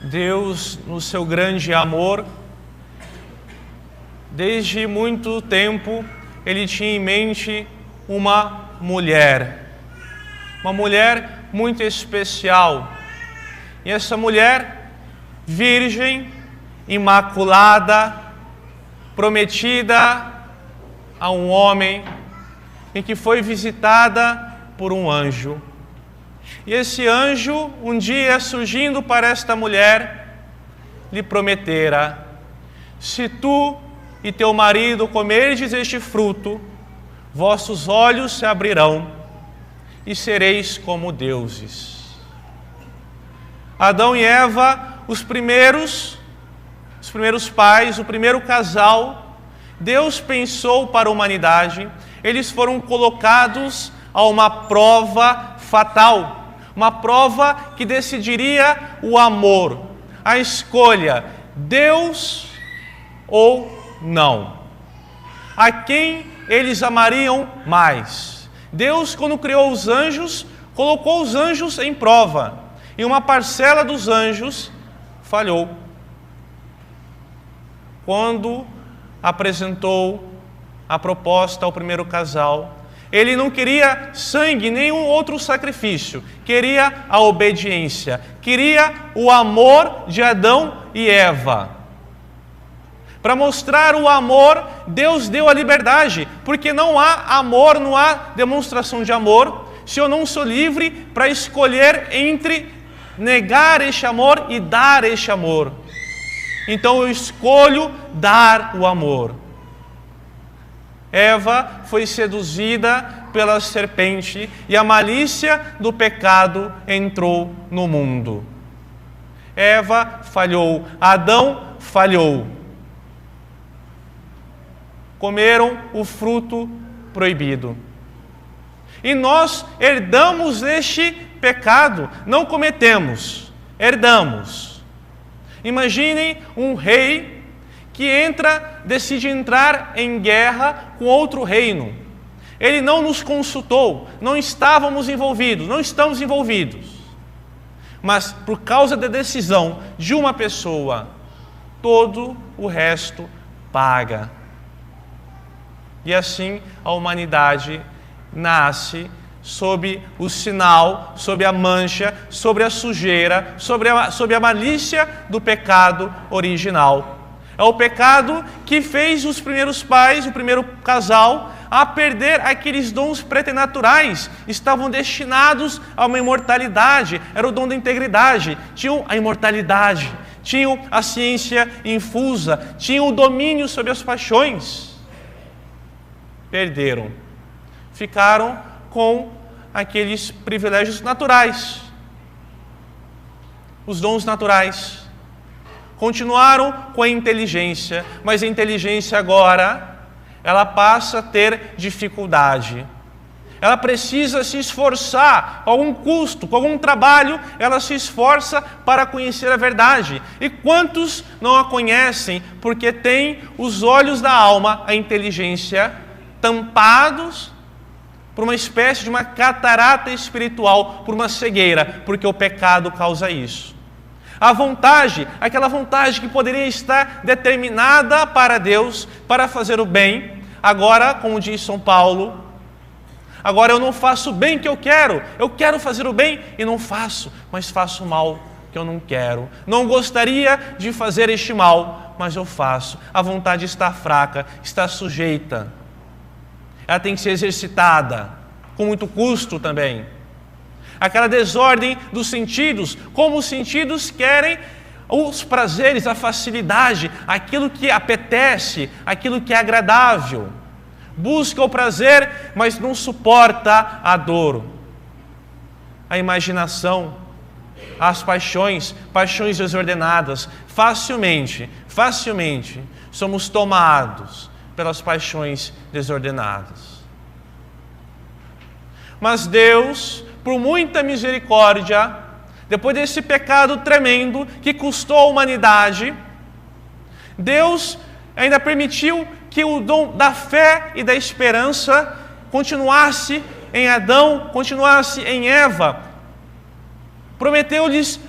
Deus, no seu grande amor, desde muito tempo, Ele tinha em mente uma mulher muito especial. E essa mulher, virgem, imaculada, prometida a um homem, e que foi visitada por um anjo. E esse anjo, um dia surgindo para esta mulher, lhe prometera: se tu e teu marido comerdes este fruto, vossos olhos se abrirão e sereis como deuses. Adão e Eva, os primeiros pais, o primeiro casal, Deus pensou para a humanidade. Eles foram colocados a uma prova fatal, uma prova que decidiria o amor, a escolha, Deus ou não. A quem eles amariam mais? Deus, quando criou os anjos, colocou os anjos em prova, e uma parcela dos anjos falhou. Quando apresentou a proposta ao primeiro casal, ele não queria sangue, nenhum outro sacrifício, queria a obediência, queria o amor de Adão e Eva. Para mostrar o amor, Deus deu a liberdade, porque não há amor, não há demonstração de amor, se eu não sou livre para escolher entre negar este amor e dar este amor. Então eu escolho dar o amor. Eva foi seduzida pela serpente e a malícia do pecado entrou no mundo. Eva falhou, Adão falhou. Comeram o fruto proibido. E nós herdamos este pecado, não cometemos, herdamos. Imaginem um rei que decide entrar em guerra com outro reino. Ele não nos consultou, não estávamos envolvidos, não estamos envolvidos. Mas por causa da decisão de uma pessoa, todo o resto paga. E assim a humanidade nasce sob o sinal, sob a mancha, sobre a sujeira, sob a malícia do pecado original. É o pecado que fez os primeiros pais, o primeiro casal, a perder aqueles dons preternaturais. Estavam destinados a uma imortalidade, era o dom da integridade. Tinham a imortalidade, tinham a ciência infusa, tinham o domínio sobre as paixões. Perderam. Ficaram com aqueles privilégios naturais, os dons naturais. Continuaram com a inteligência, mas a inteligência agora, ela passa a ter dificuldade. Ela precisa se esforçar, com algum custo, com algum trabalho, ela se esforça para conhecer a verdade. E quantos não a conhecem porque têm os olhos da alma, a inteligência, tampados por uma espécie de uma catarata espiritual, por uma cegueira, porque o pecado causa isso. A vontade, aquela vontade que poderia estar determinada para Deus, para fazer o bem, agora, como diz São Paulo, agora eu não faço o bem que eu quero fazer o bem e não faço, mas faço o mal que eu não quero. Não gostaria de fazer este mal, mas eu faço. A vontade está fraca, está sujeita. Ela tem que ser exercitada, com muito custo também. Aquela desordem dos sentidos, como os sentidos querem os prazeres, a facilidade, aquilo que apetece, aquilo que é agradável. Busca o prazer, mas não suporta a dor. A imaginação, as paixões desordenadas, facilmente somos tomados pelas paixões desordenadas. Mas Deus, por muita misericórdia, depois desse pecado tremendo que custou à humanidade, Deus ainda permitiu que o dom da fé e da esperança continuasse em Adão, continuasse em Eva. Prometeu-lhes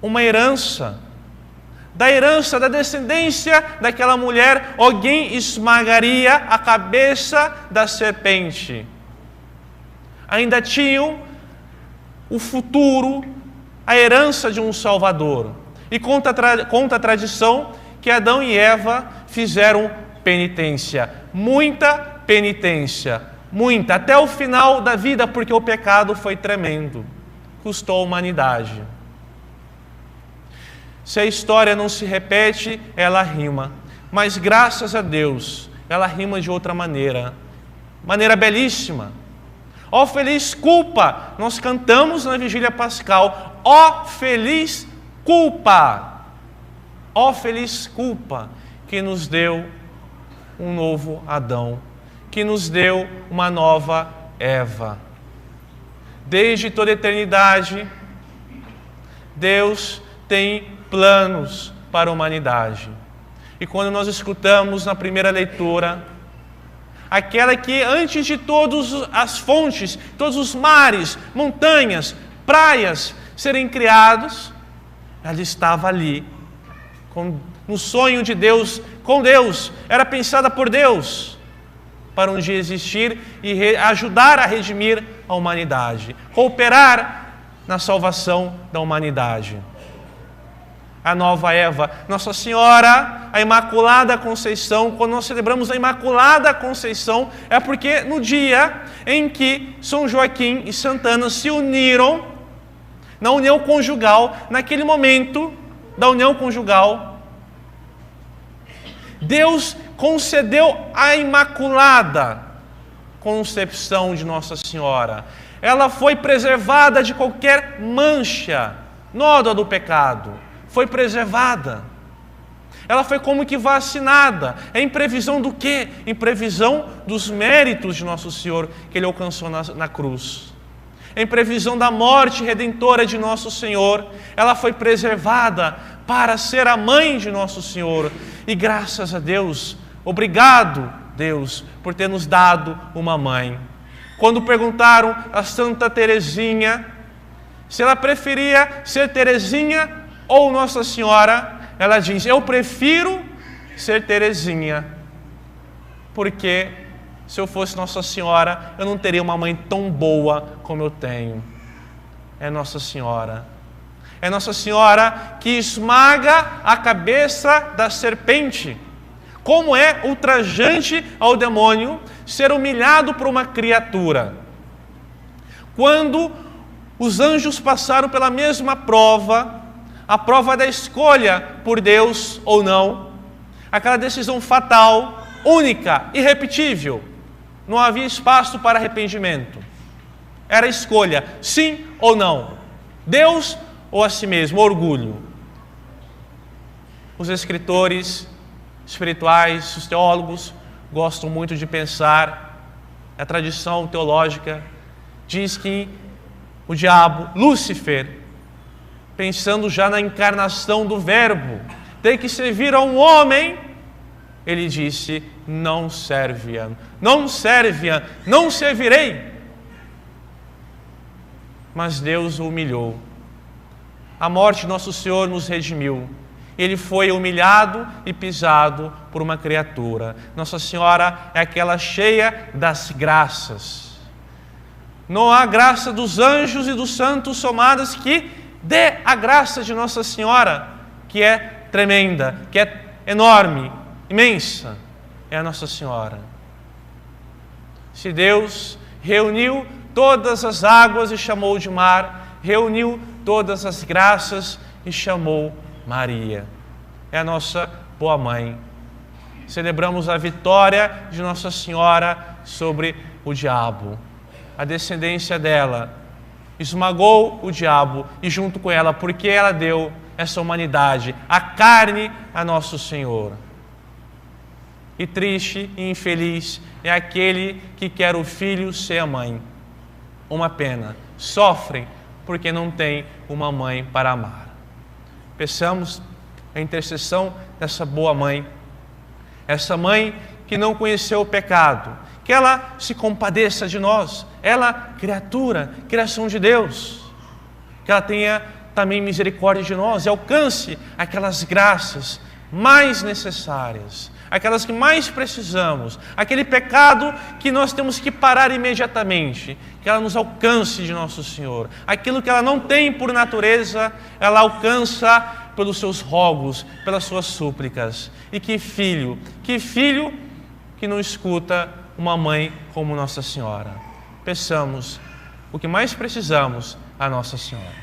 uma herança, da herança, da descendência daquela mulher, alguém esmagaria a cabeça da serpente. Ainda tinham o futuro, a herança de um Salvador. E conta a tradição que Adão e Eva fizeram penitência, muita penitência, muita, até o final da vida, porque o pecado foi tremendo, custou a humanidade. Se a história não se repete, ela rima, mas graças a Deus, ela rima de outra maneira belíssima. Ó feliz culpa, nós cantamos na Vigília Pascal, ó feliz culpa, ó feliz culpa, que nos deu um novo Adão, que nos deu uma nova Eva. Desde toda a eternidade, Deus tem planos para a humanidade. E quando nós escutamos na primeira leitura, aquela que antes de todas as fontes, todos os mares, montanhas, praias serem criados, ela estava ali, no sonho de Deus, com Deus, era pensada por Deus, para um dia existir e ajudar a redimir a humanidade, cooperar na salvação da humanidade. A nova Eva, Nossa Senhora, a Imaculada Conceição. Quando nós celebramos a Imaculada Conceição, é porque no dia em que São Joaquim e Santa Ana se uniram na união conjugal, naquele momento da união conjugal, Deus concedeu a Imaculada Concepção de Nossa Senhora. Ela foi preservada de qualquer mancha, nódoa do pecado. Foi preservada. Ela foi como que vacinada. Em previsão do quê? Em previsão dos méritos de Nosso Senhor que Ele alcançou na cruz. Em previsão da morte redentora de Nosso Senhor, ela foi preservada para ser a mãe de Nosso Senhor. E graças a Deus, obrigado Deus por ter nos dado uma mãe. Quando perguntaram a Santa Teresinha se ela preferia ser Teresinha ou Nossa Senhora, ela diz: eu prefiro ser Teresinha, porque se eu fosse Nossa Senhora, eu não teria uma mãe tão boa como eu tenho. É Nossa Senhora. É Nossa Senhora que esmaga a cabeça da serpente. Como é ultrajante ao demônio ser humilhado por uma criatura. Quando os anjos passaram pela mesma prova, a prova da escolha por Deus ou não, aquela decisão fatal, única, irrepetível, não havia espaço para arrependimento. Era escolha, sim ou não, Deus ou a si mesmo, orgulho. Os escritores espirituais, os teólogos, gostam muito de pensar, a tradição teológica diz que o diabo, Lúcifer, pensando já na encarnação do Verbo, tem que servir a um homem, ele disse: não serve-a, não serve-a, não servirei. Mas Deus o humilhou. A morte de Nosso Senhor nos redimiu. Ele foi humilhado e pisado por uma criatura. Nossa Senhora é aquela cheia das graças. Não há graça dos anjos e dos santos somadas que dê a graça de Nossa Senhora, que é tremenda, que é enorme, imensa. É a Nossa Senhora. Se Deus reuniu todas as águas e chamou de mar, reuniu todas as graças e chamou Maria. É a nossa boa mãe. Celebramos a vitória de Nossa Senhora sobre o diabo. A descendência dela esmagou o diabo e junto com ela, porque ela deu essa humanidade, a carne a Nosso Senhor. E triste e infeliz é aquele que quer o filho ser a mãe. Uma pena. Sofrem porque não tem uma mãe para amar. Peçamos a intercessão dessa boa mãe, essa mãe que não conheceu o pecado, que ela se compadeça de nós, ela, criatura, criação de Deus, que ela tenha também misericórdia de nós e alcance aquelas graças mais necessárias, aquelas que mais precisamos, aquele pecado que nós temos que parar imediatamente, que ela nos alcance de nosso Senhor. Aquilo que ela não tem por natureza, ela alcança pelos seus rogos, pelas suas súplicas. E que filho que não escuta uma mãe como Nossa Senhora. Peçamos o que mais precisamos a Nossa Senhora.